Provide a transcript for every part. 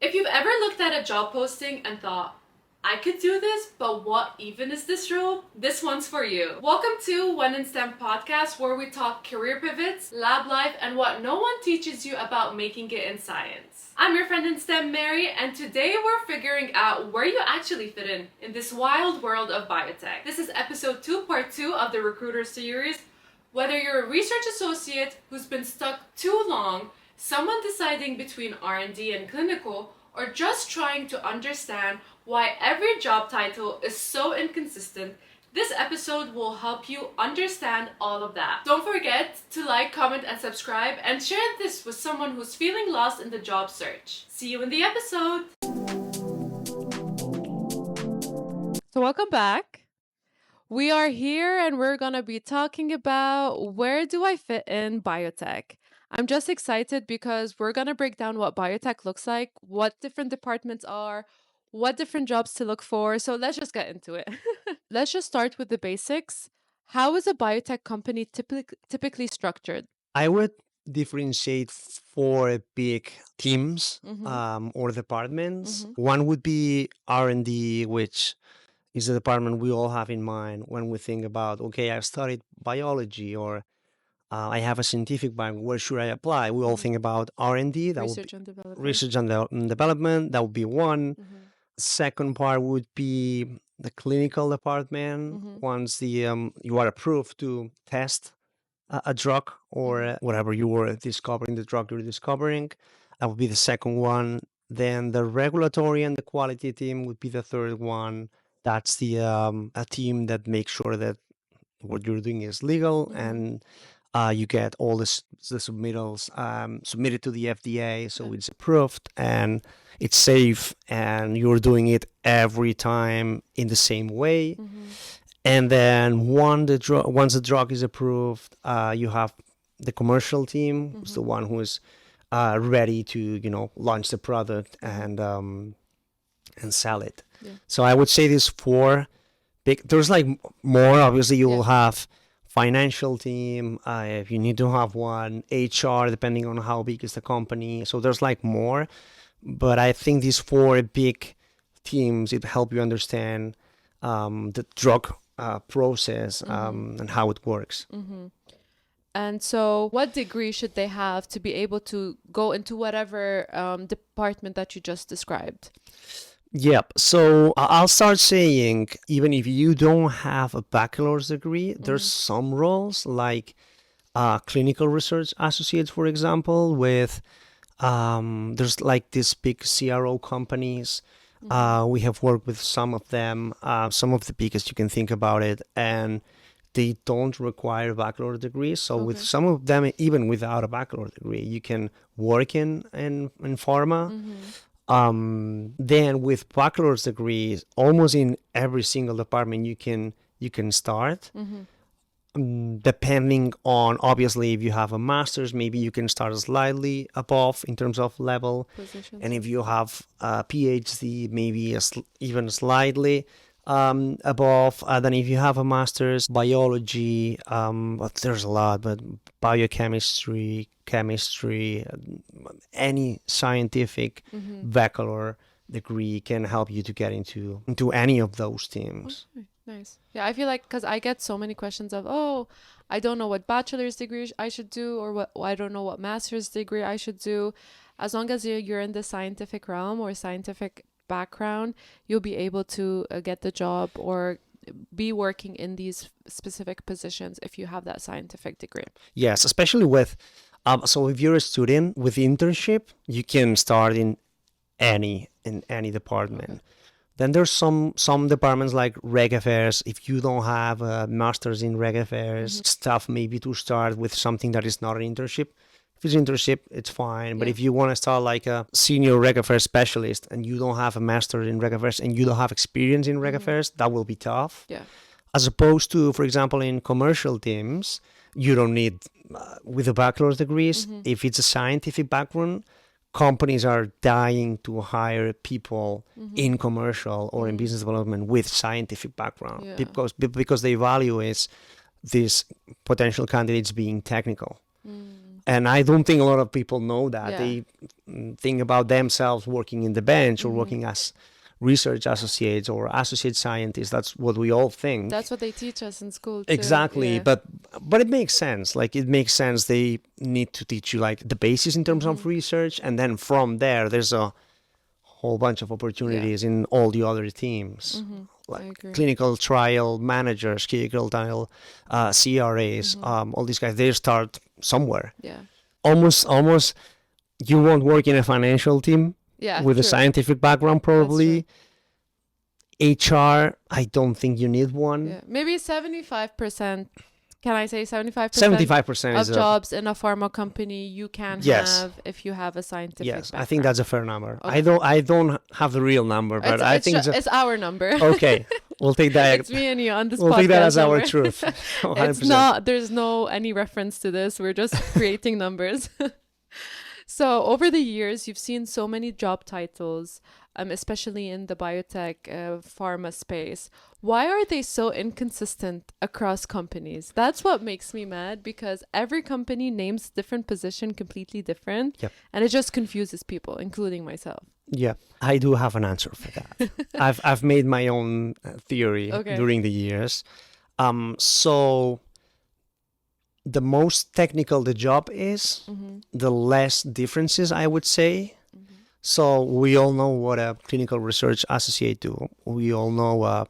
If you've ever looked at a job posting and thought, I could do this, but what even is this role? This one's for you. Welcome to One in STEM podcast, where we talk career pivots, lab life, and what no one teaches you about making it in science. I'm your friend in STEM, Mary, and today we're figuring out where you actually fit in this wild world of biotech. This is episode 2, part 2 of the Recruiter series. Whether you're a research associate who's been stuck too long, someone deciding between R&D and clinical, or just trying to understand why every job title is so inconsistent, this episode will help you understand all of that. Don't forget to like, comment, and subscribe, and share this with someone who's feeling lost in the job search. See you in the episode! So welcome back. We are here and we're gonna be talking about where do I fit in biotech. I'm just excited because we're going to break down what biotech looks like, what different departments are, what different jobs to look for. So let's just get into it. Let's just start with the basics. How is a biotech company typically structured? I would differentiate four big teams or departments. One would be R&D, which is the department we all have in mind when we think about, okay, I've studied biology, or I have a scientific background, where should I apply? We all think about R&D, Research and development. Research and development. That would be one. Second part would be the clinical department. Once you are approved to test a drug or whatever you were discovering, the drug you're discovering, that would be the second one. Then the regulatory and the quality team would be the third one. That's the a team that makes sure that what you're doing is legal and you get all the submittals submitted to the FDA, so it's approved and it's safe, and you're doing it every time in the same way. And then once the drug is approved, you have the commercial team, who's the one who is ready to launch the product and sell it. So I would say these four big. There's like more. Obviously, you will have financial team, if you need to have one, HR, depending on how big is the company. So there's like more, but I think these four big teams, it help you understand the drug process and how it works. And so what degree should they have to be able to go into whatever department that you just described? Yep. So I'll start saying, even if you don't have a bachelor's degree, there's some roles like clinical research associates, for example, with there's like these big CRO companies. We have worked with some of them, some of the biggest you can think about it, and they don't require a bachelor's degree. So with some of them, even without a bachelor's degree, you can work in pharma. Then with bachelor's degrees, almost in every single department you can start. Depending on, obviously, if you have a master's, maybe you can start slightly above in terms of level. Positions. And if you have a PhD, maybe even slightly above. Then if you have a master's, biology, but there's a lot, but biochemistry, chemistry, any scientific bachelor degree can help you to get into any of those teams. Okay, nice. Yeah, I feel like, because I get so many questions of, I don't know what bachelor's degree I should do, or I don't know what master's degree I should do. As long as you're in the scientific realm or scientific background, you'll be able to get the job or be working in these specific positions if you have that scientific degree. Yes, especially with so if you're a student with internship, you can start in any department. Then there's some departments like Reg Affairs. If you don't have a master's in Reg Affairs, stuff maybe to start with something that is not an internship. If it's internship, it's fine. But if you want to start like a senior Reg Affairs specialist and you don't have a master in Reg Affairs and you don't have experience in Reg Affairs, that will be tough. Yeah. As opposed to, for example, in commercial teams, you don't need, with a bachelor's degrees, if it's a scientific background, companies are dying to hire people in commercial or in business development with scientific background because they value is these potential candidates being technical. And I don't think a lot of people know that. Yeah. They think about themselves working in the bench or working as research associates or associate scientists. That's what we all think. That's what they teach us in school too. Exactly. Yeah. But it makes sense. Like, it makes sense. They need to teach you like the basis in terms of research, and then from there there's a whole bunch of opportunities in all the other teams. Like clinical trial managers, clinical trial CRAs, all these guys, they start somewhere. Yeah. Almost you won't work in a financial team with a scientific background, probably. HR, I don't think you need one. Yeah. Maybe 75%. Can I say 75%? 75% of jobs in a pharma company you can have if you have a scientific background. I think that's a fair number. Okay. I don't have the real number, but I think it's our number. Okay, we'll take that. It's me and you on this podcast. We'll take that as our truth. It's not. There's no any reference to this. We're just creating numbers. So over the years, you've seen so many job titles, especially in the biotech pharma space. Why are they so inconsistent across companies? That's what makes me mad, because every company names different position completely different. Yep. And it just confuses people, including myself. Yeah, I do have an answer for that. I've made my own theory during the years. So the most technical the job is, the less differences, I would say. So we all know what a clinical research associate do. We all know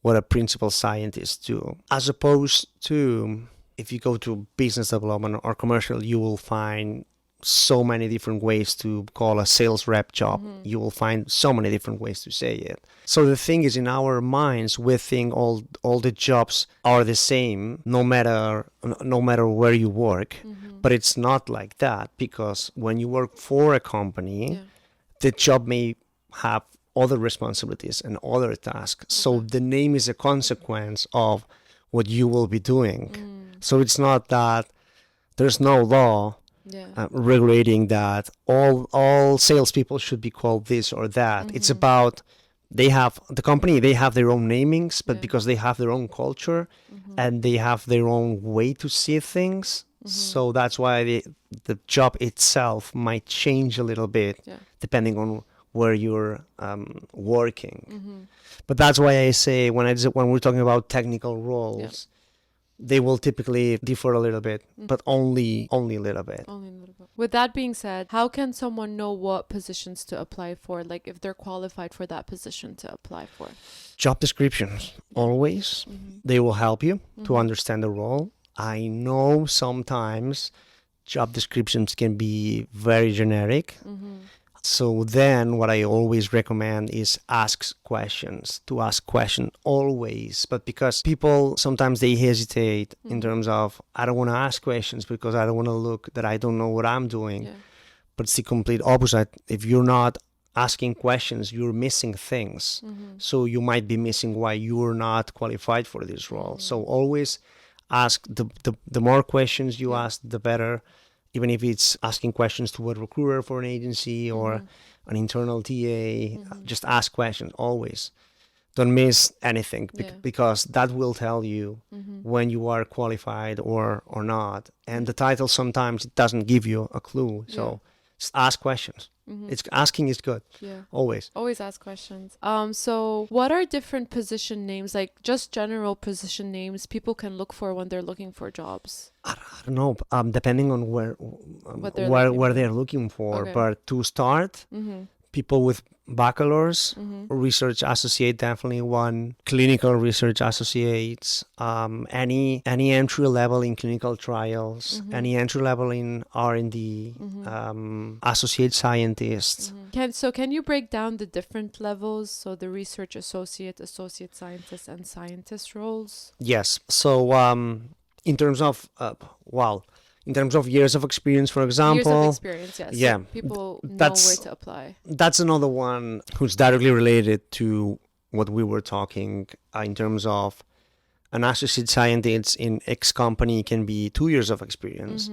what a principal scientist do. As opposed to, if you go to business development or commercial, you will find so many different ways to call a sales rep job. You will find so many different ways to say it. So the thing is, in our minds, we think all the jobs are the same, no matter where you work. But it's not like that, because when you work for a company, the job may have other responsibilities and other tasks. So the name is a consequence of what you will be doing. So it's not that there's no law regulating that all salespeople should be called this or that. It's about they have their own namings, but because they have their own culture and they have their own way to see things. So that's why the job itself might change a little bit depending on where you're working. But that's why I say when we're talking about technical roles, they will typically differ a little bit, but only a little bit. Only a little bit. With that being said, how can someone know what positions to apply for? Like, if they're qualified for that position to apply for? Job descriptions, always. They will help you to understand the role. I know sometimes job descriptions can be very generic. So then what I always recommend is to ask questions always. But because people sometimes they hesitate in terms of, I don't want to ask questions because I don't want to look that I don't know what I'm doing. But it's the complete opposite. If you're not asking questions, you're missing things. So you might be missing why you're not qualified for this role. So always ask the more questions you ask, the better. Even if it's asking questions to a recruiter for an agency or an internal TA, just ask questions always. Don't miss anything because that will tell you when you are qualified or not. And the title sometimes it doesn't give you a clue. So just ask questions. Asking is good. Always ask questions. So what are different position names, like just general position names people can look for when they're looking for jobs? I don't know, depending on where they're looking for. But to start, people with bachelor's, research associate, definitely one, clinical research associates, any entry level in clinical trials, any entry level in R&D, associate scientists. Can you break down the different levels? So the research associate scientist, and scientist roles? Yes. So in terms of years of experience, for example. Years of experience, yes. Yeah. So people know where to apply. That's another one who's directly related to what we were talking in terms of an associate scientist in X company can be 2 years of experience.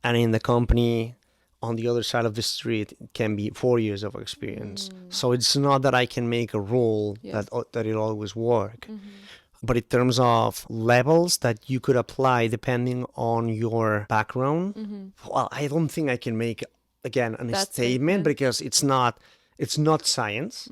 And in the company on the other side of the street it can be 4 years of experience. So it's not that I can make a rule that it always work. But in terms of levels that you could apply depending on your background, well, I don't think I can make again a statement because it's not science.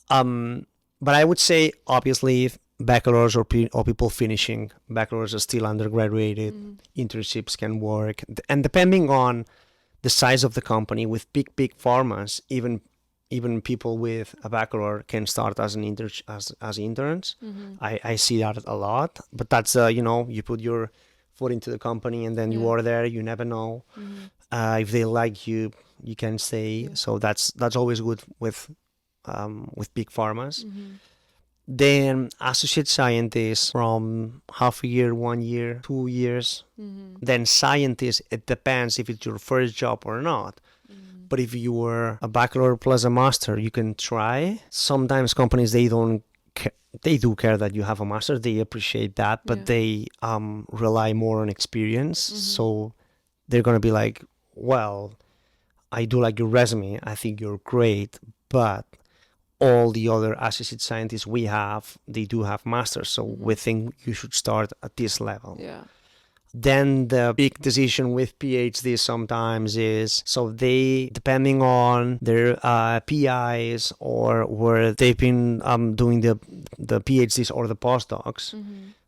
But I would say obviously bachelor's or people finishing bachelor's are still undergraduated, internships can work, and depending on the size of the company, with big pharmas, even people with a bachelor can start as as interns. I see that a lot, but that's you put your foot into the company and then you are there. You never know if they like you, you can stay. So that's always good with big pharmas. Then associate scientist from half a year, 1 year, 2 years. Then scientist, it depends if it's your first job or not. But if you were a bachelor plus a master, you can try. Sometimes companies, they don't they do care that you have a master. They appreciate that, but they rely more on experience. So they're going to be like, well, I do like your resume. I think you're great, but all the other associate scientists we have, they do have masters. So we think you should start at this level. Then the big decision with PhDs sometimes is, so they, depending on their PIs or where they've been doing the PhDs or the postdocs,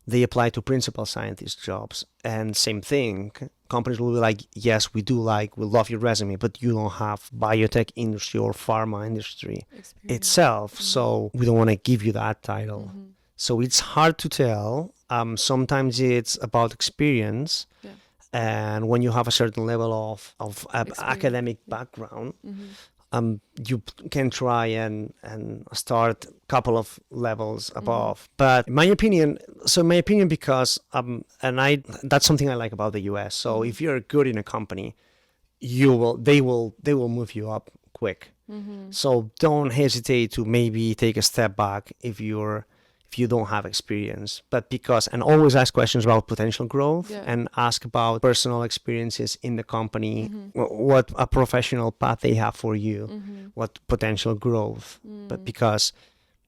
they apply to principal scientist jobs. And same thing, companies will be like, yes, we love your resume, but you don't have biotech industry or pharma industry itself. So we don't want to give you that title. So it's hard to tell. Sometimes it's about experience. And when you have a certain level of academic background, you can try and start a couple of levels above. But in my opinion, because that's something I like about the US. So if you're good in a company, they will move you up quick. So don't hesitate to maybe take a step back if you don't have experience, and always ask questions about potential growth and ask about personal experiences in the company, what a professional path they have for you, what potential growth, but because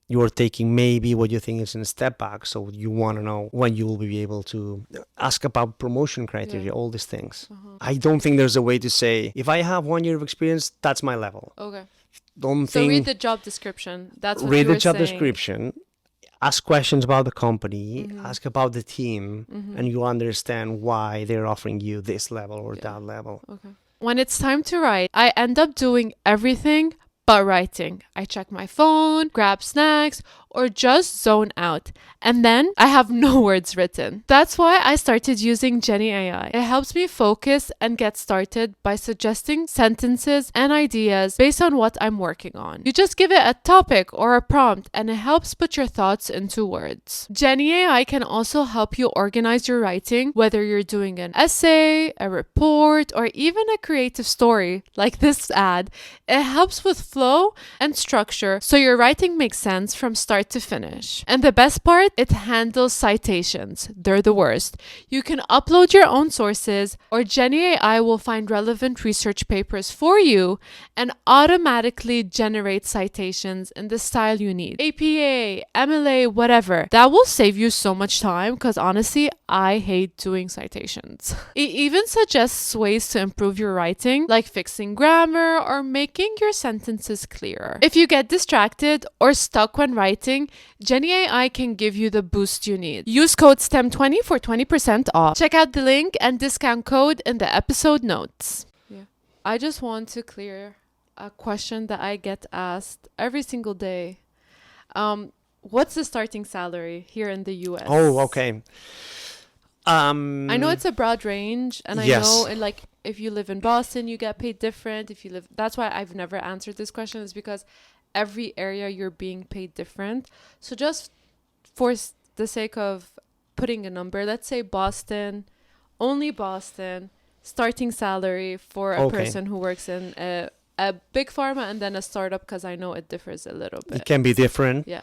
you're taking maybe what you think is a step back, so you want to know when you will be able to ask about promotion criteria, all these things. I don't think there's a way to say, if I have 1 year of experience, that's my level. So read the job description. That's what you were saying. Read the job description. Ask questions about the company, ask about the team, and you understand why they're offering you this level or that level. When it's time to write, I end up doing everything but writing. I check my phone, grab snacks, or just zone out. And then I have no words written. That's why I started using Jenny AI. It helps me focus and get started by suggesting sentences and ideas based on what I'm working on. You just give it a topic or a prompt and it helps put your thoughts into words. Jenny AI can also help you organize your writing, whether you're doing an essay, a report, or even a creative story like this ad. It helps with flow and structure so your writing makes sense from start to finish. And the best part, it handles citations. They're the worst. You can upload your own sources, or Jenny AI will find relevant research papers for you and automatically generate citations in the style you need. APA, MLA, whatever. That will save you so much time because honestly, I hate doing citations. It even suggests ways to improve your writing, like fixing grammar or making your sentences clearer. If you get distracted or stuck when writing, Jenny AI can give you the boost you need. Use code STEM20 for 20% off. Check out the link and discount code in the episode notes. I just want to clear a question that I get asked every single day. What's the starting salary here in the US? Oh, okay. I know it's a broad range, and I know like if you live in Boston, you get paid different. That's why I've never answered this question, is because every area you're being paid different. So just for the sake of putting a number, let's say Boston, only Boston, starting salary for a person who works in a big pharma and then a startup, because I know it differs a little bit. It can be different. Yeah.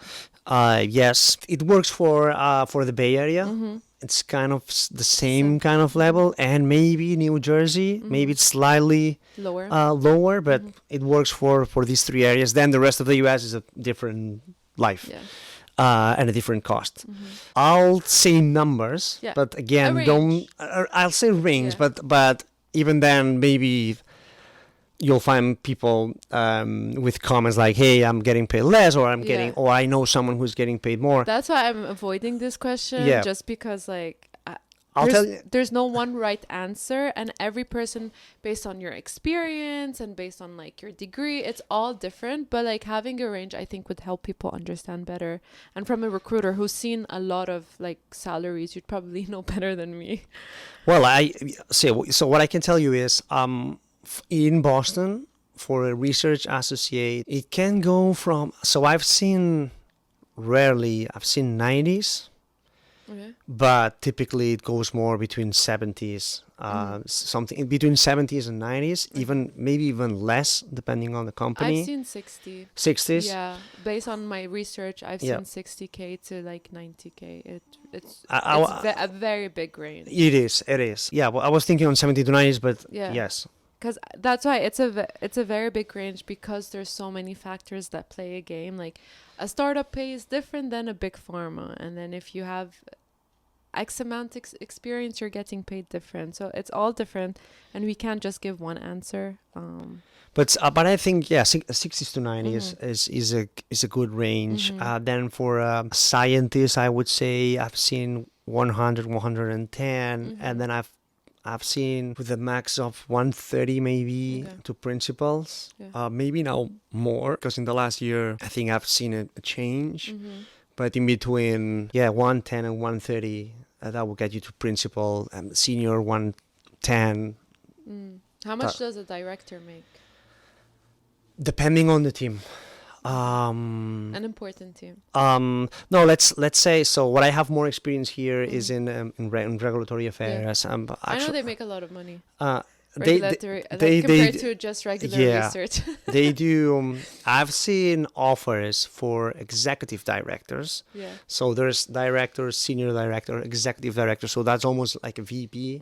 Yes, it works for the Bay Area. It's kind of the same kind of level, and maybe New Jersey, maybe it's slightly lower, but it works for these three areas. Then the rest of the US is a different life. and a different cost. I'll say numbers, Yeah. but A again, range. I'll say range, Yeah. but even then, maybe you'll find people with comments like, "Hey, I'm getting paid less," or Yeah. or I know someone who's getting paid more. That's why I'm avoiding this question. Yeah. Just because like I'll tell you. there's no one right answer, and every person, based on your experience and based on like your degree, it's all different. But like having a range, I think, would help people understand better. And from a recruiter who's seen a lot of like salaries, you'd probably know better than me. Well, so what I can tell you is, in Boston, for a research associate, it can go from. So I've seen 90s. Okay. But typically it goes more between 70s, something in between 70s and 90s, maybe even less depending on the company. I've seen 60. 60s. Yeah, based on my research, I've Yeah. seen 60K to like 90K. It's I- a very big range. It is. Yeah, well, I was thinking on 70 to 90s, but Yeah. yes. Because that's why it's a very big range, because there's so many factors that play a game. Like a startup pay is different than a big pharma, and then if you have X amount experience, you're getting paid different. So it's all different, and we can't just give one answer. But I think 60s to 90s is a good range. Then for scientists, I would say I've seen 100, 110, and then I've seen with a max of 130 maybe to principals. Yeah. Maybe now more, because in the last year I think I've seen a change. But in between 110 and 130, that will get you to principal. Senior 110. How much does a director make? Depending on the team. An important team. No, let's say, so what I have more experience here is in regulatory affairs. I know they make a lot of money. Regulatory, compared to just regular research. They do. I've seen offers for executive directors. Yeah. So there's director, senior director, executive director. So that's almost like a VP,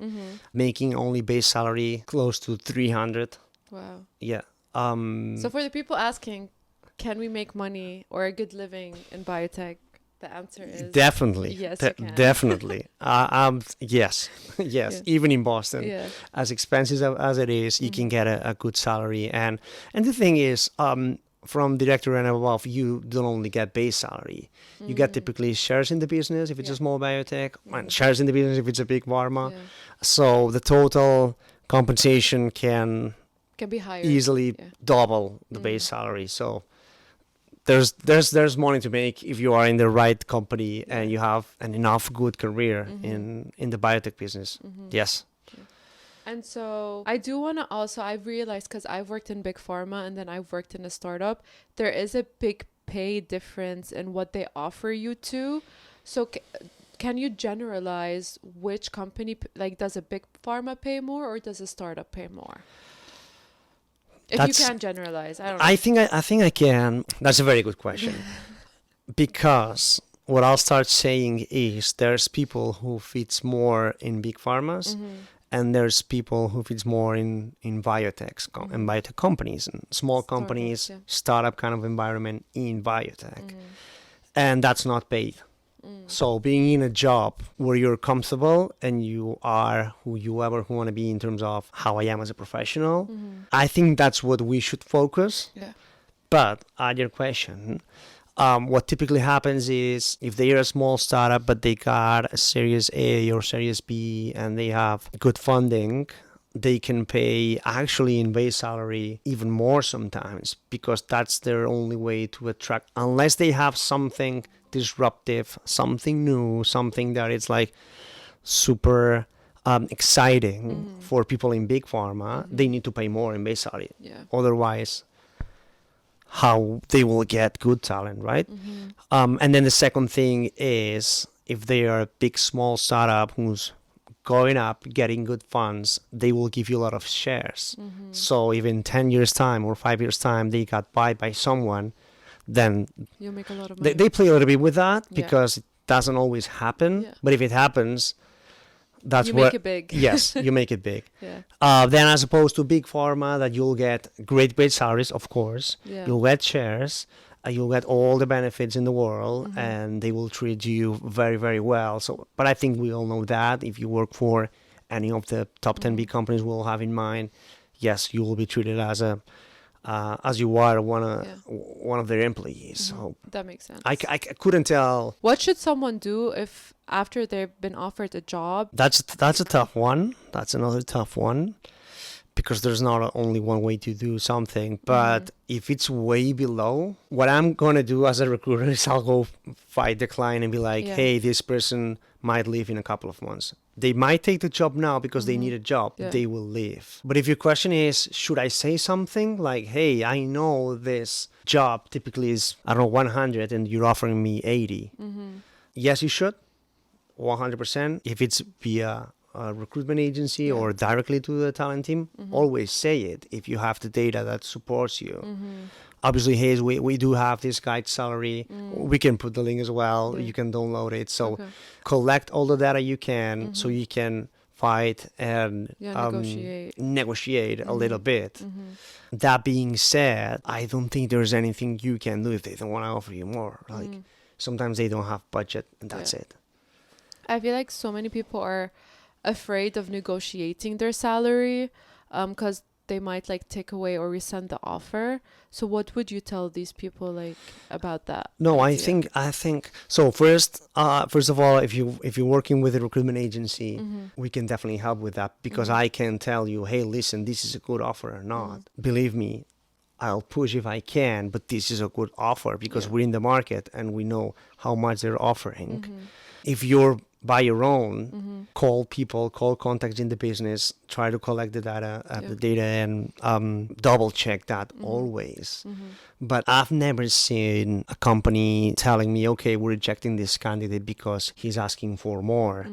making only base salary close to 300. Wow. Yeah. So for the people asking, can we make money or a good living in biotech? The answer is definitely. Yes, you can. Definitely. Yes. Yeah. Even in Boston, as expensive as it is, you can get a good salary. And the thing is, from director and above, you don't only get base salary. You get typically shares in the business if it's a small biotech, and shares in the business if it's a big pharma. Yeah. So the total compensation can be higher, easily double the base salary. So there's money to make if you are in the right company and you have an enough good career in the biotech business. Yes. And so I do want to also, I've realized, because I've worked in big pharma and then I've worked in a startup, there is a big pay difference in what they offer you to. So can you generalize which company, like, does a big pharma pay more or does a startup pay more? If you can generalize, I don't know. I think I can. That's a very good question. Because what I'll start saying is there's people who fits more in big pharmas, and there's people who fits more in biotechs and biotech companies and small companies, startup kind of environment in biotech. And that's not paid. So being in a job where you're comfortable and you are who you want to be in terms of how I am as a professional, I think that's what we should focus. Yeah. But at your question, what typically happens is if they are a small startup but they got a Series A or Series B and they have good funding, they can pay actually in base salary even more sometimes, because that's their only way to attract, unless they have something disruptive, something new, something that it's like super exciting for people in big pharma, they need to pay more in base salary. Yeah. Otherwise, how they will get good talent, right? And then the second thing is, if they are a big, small startup who's going up, getting good funds, they will give you a lot of shares. So if in 10 years time or 5 years time they got bought by someone, then you'll make a lot of money. They play a little bit with that, because it doesn't always happen. But if it happens, that's you make it big. Yes, you make it big. Yeah. Then as opposed to big pharma, that you'll get great base salaries, of course. Yeah. You'll get shares. You'll get all the benefits in the world, and they will treat you very, very well. So, but I think we all know that if you work for any of the top 10 big companies we'll have in mind, yes, you will be treated as you are one of their employees. So that makes sense. I couldn't tell. What should someone do if after they've been offered a job? That's a tough one. That's another tough one. Because there's not only one way to do something. But if it's way below, what I'm going to do as a recruiter is I'll go fight the client and be like, hey, this person might leave in a couple of months. They might take the job now because they need a job. They will leave. But if your question is, should I say something like, hey, I know this job typically is, I don't know, 100 and you're offering me 80. Yes, you should. 100%. If it's via a recruitment agency or directly to the talent team, always say it if you have the data that supports you. Obviously, hey, we do have this guide salary. We can put the link as well. You can download it. So collect all the data you can so you can fight and negotiate a little bit. That being said, I don't think there's anything you can do if they don't want to offer you more. Like sometimes they don't have budget and that's it. I feel like so many people are afraid of negotiating their salary because they might like take away or rescind the offer. So what would you tell these people like about that? No, idea? I think so. First of all, if you're working with a recruitment agency, we can definitely help with that because I can tell you, hey, listen, this is a good offer or not. Believe me, I'll push if I can, but this is a good offer because we're in the market and we know how much they're offering. If you're by your own, call people, call contacts in the business, try to collect the data, and double check that always. But I've never seen a company telling me, okay, we're rejecting this candidate because he's asking for more.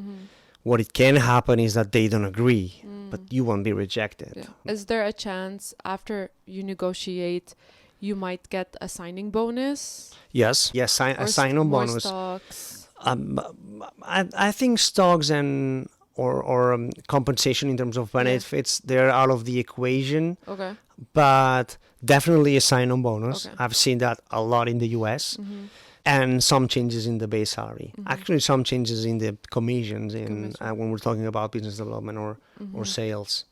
What it can happen is that they don't agree, but you won't be rejected. Is there a chance after you negotiate, you might get a signing bonus? Yes, a sign-on bonus. Stocks? I think stocks and or compensation in terms of benefits, they're out of the equation. Okay. But definitely a sign-on bonus. Okay. I've seen that a lot in the US. And some changes in the base salary. Actually, some changes in the commissions when we're talking about business development or sales.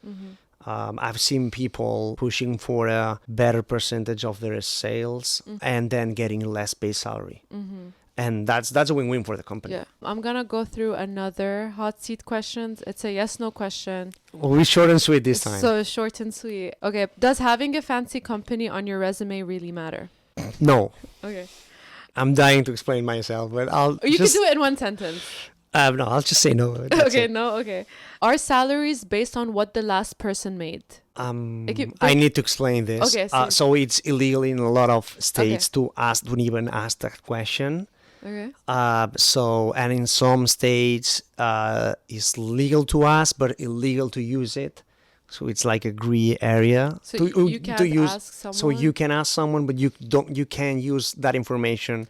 I've seen people pushing for a better percentage of their sales and then getting less base salary. And that's a win-win for the company. Yeah. I'm going to go through another hot seat questions. It's a yes-no question. Well, we're short and sweet this time. So short and sweet. Okay. Does having a fancy company on your resume really matter? No. Okay. I'm dying to explain myself, but You can do it in one sentence. No, I'll just say no. Okay, no, okay. Are salaries based on what the last person made? I need to explain this. Okay, so it's illegal in a lot of states to even ask that question. Okay. And in some states, it's legal to ask, but illegal to use it. So it's like a gray area. So you can't ask someone? So you can ask someone, but you can't use that information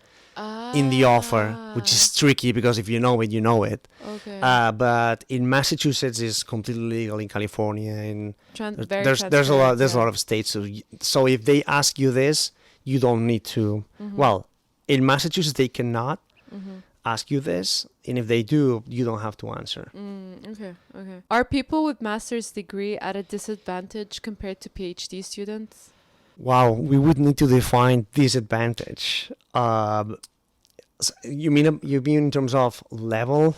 in the offer, which is tricky because if you know it, you know it. Okay. But in Massachusetts, it's completely legal. In California, and there's a lot of states. So if they ask you this, you don't need to. Well, in Massachusetts, they cannot ask you this, and if they do, you don't have to answer. Okay. Are people with master's degree at a disadvantage compared to PhD students? Wow, we would need to define disadvantage. You mean in terms of level,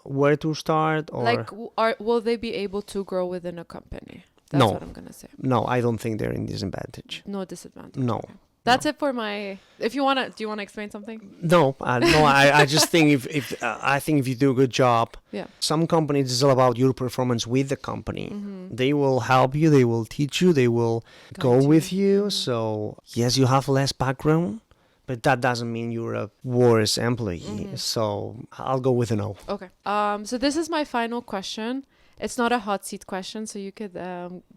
where to start, or like will they be able to grow within a company? That's what I'm gonna say. No, I don't think they're in disadvantage. No disadvantage. No. Okay. That's it for my. If you wanna, do you wanna explain something? No. I just think if you do a good job, some companies it's all about your performance with the company. They will help you. They will teach you. They will go with you. So yes, you have less background, but that doesn't mean you're a worse employee. So I'll go with a no. Okay. So this is my final question. It's not a hot seat question, so you could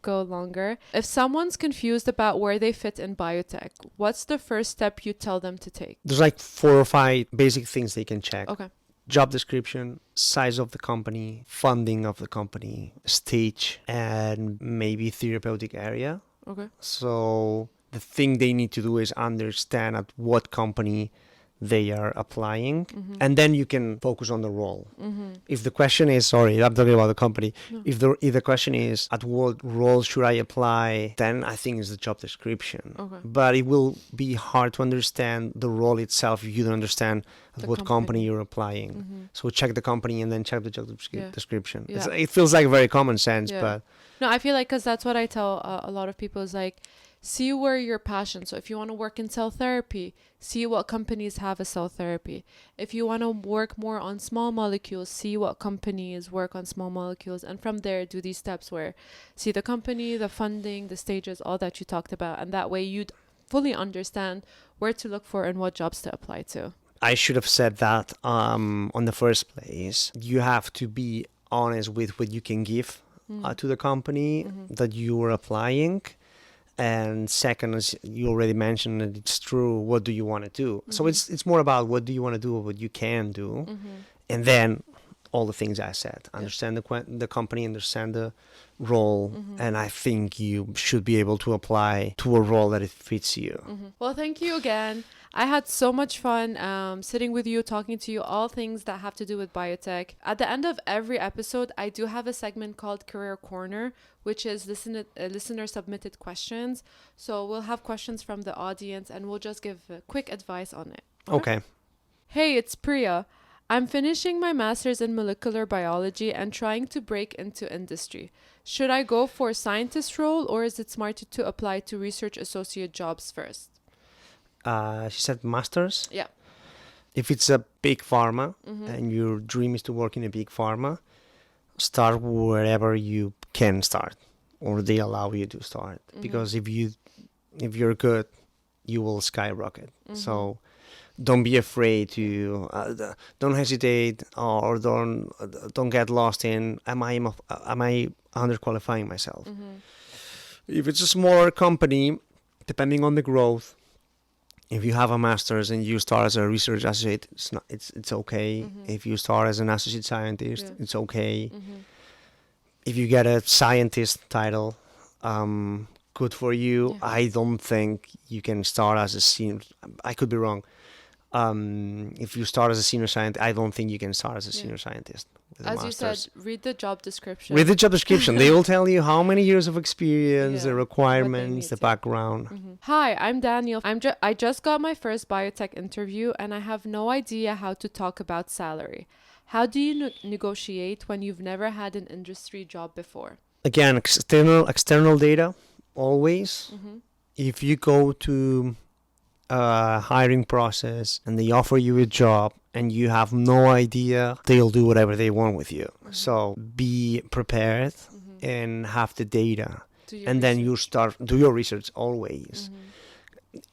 go longer. If someone's confused about where they fit in biotech, what's the first step you tell them to take? There's like 4 or 5 basic things they can check. Okay. Job description, size of the company, funding of the company, stage, and maybe therapeutic area. Okay. So the thing they need to do is understand at what company they are applying, and then you can focus on the role. If the question is, sorry, I'm talking about the company. No. If the question is, at what role should I apply, then I think it's the job description. Okay. But it will be hard to understand the role itself if you don't understand at The what company company. you're applying. So check the company and then check the job Yeah. description. Yeah. It feels like very common sense, Yeah. but No, I feel like, because that's what I tell a lot of people is like, see where your passion. So if you want to work in cell therapy, see what companies have a cell therapy. If you want to work more on small molecules, see what companies work on small molecules. And from there, do these steps where see the company, the funding, the stages, all that you talked about. And that way you'd fully understand where to look for and what jobs to apply to. I should have said that on the first place. You have to be honest with what you can give to the company that you are applying. And second, as you already mentioned, and it's true, what do you want to do? So it's more about what do you want to do, what you can do. And then all the things I said. Understand the company, understand the role, and I think you should be able to apply to a role that it fits you. Well, thank you again. I had so much fun sitting with you, talking to you, all things that have to do with biotech. At the end of every episode, I do have a segment called Career Corner, which is listener-submitted questions. So we'll have questions from the audience, and we'll just give quick advice on it. Okay. Hey, it's Priya. I'm finishing my master's in molecular biology and trying to break into industry. Should I go for a scientist role, or is it smarter to apply to research associate jobs first? She said masters. Yeah. If it's a big pharma and your dream is to work in a big pharma, start wherever you can start, or they allow you to start. Because if you're good, you will skyrocket. So don't be afraid to don't hesitate, or don't get lost in am I underqualifying myself. If it's a smaller company, depending on the growth, if you have a master's and you start as a research associate, it's okay. If you start as an associate scientist, it's okay. If you get a scientist title, good for you. I don't think you can start as a senior. I could be wrong. If you start as a senior scientist, I don't think you can start as a senior scientist. As you said, read the job description. Read the job description. They will tell you how many years of experience, the What requirements, they the need. background. Hi, I'm Daniel. I just got my first biotech interview, and I have no idea how to talk about salary. How do you negotiate when you've never had an industry job before? Again, external data, always. If you go to a hiring process and they offer you a job and you have no idea, they'll do whatever they want with you. So be prepared and have the data. And then you do your research always.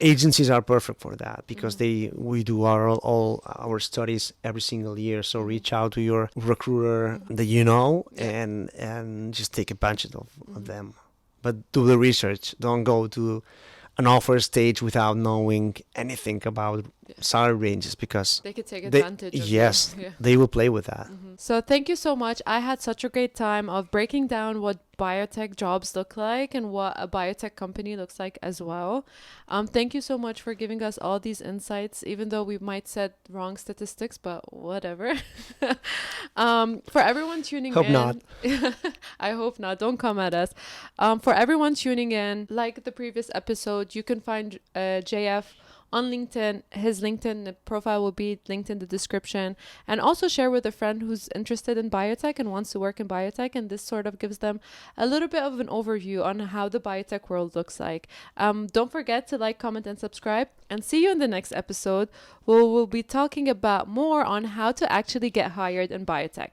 Agencies are perfect for that because we do all our studies every single year. So reach out to your recruiter that you know and just take advantage of them. But do the research. Don't go to an offer stage without knowing anything about salary ranges, because they could take advantage of yes, you. they will play with that. So thank you so much. I had such a great time of breaking down what biotech jobs look like and what a biotech company looks like as well. Thank you so much for giving us all these insights, even though we might said wrong statistics, but whatever. For everyone tuning Hope in. not. I hope not. Don't come at us. For everyone tuning in, like the previous episode, you can find JF on LinkedIn. His LinkedIn profile will be linked in the description, and also share with a friend who's interested in biotech and wants to work in biotech, and this sort of gives them a little bit of an overview on how the biotech world looks like. Don't forget to like, comment, and subscribe, and see you in the next episode where we'll be talking about more on how to actually get hired in biotech.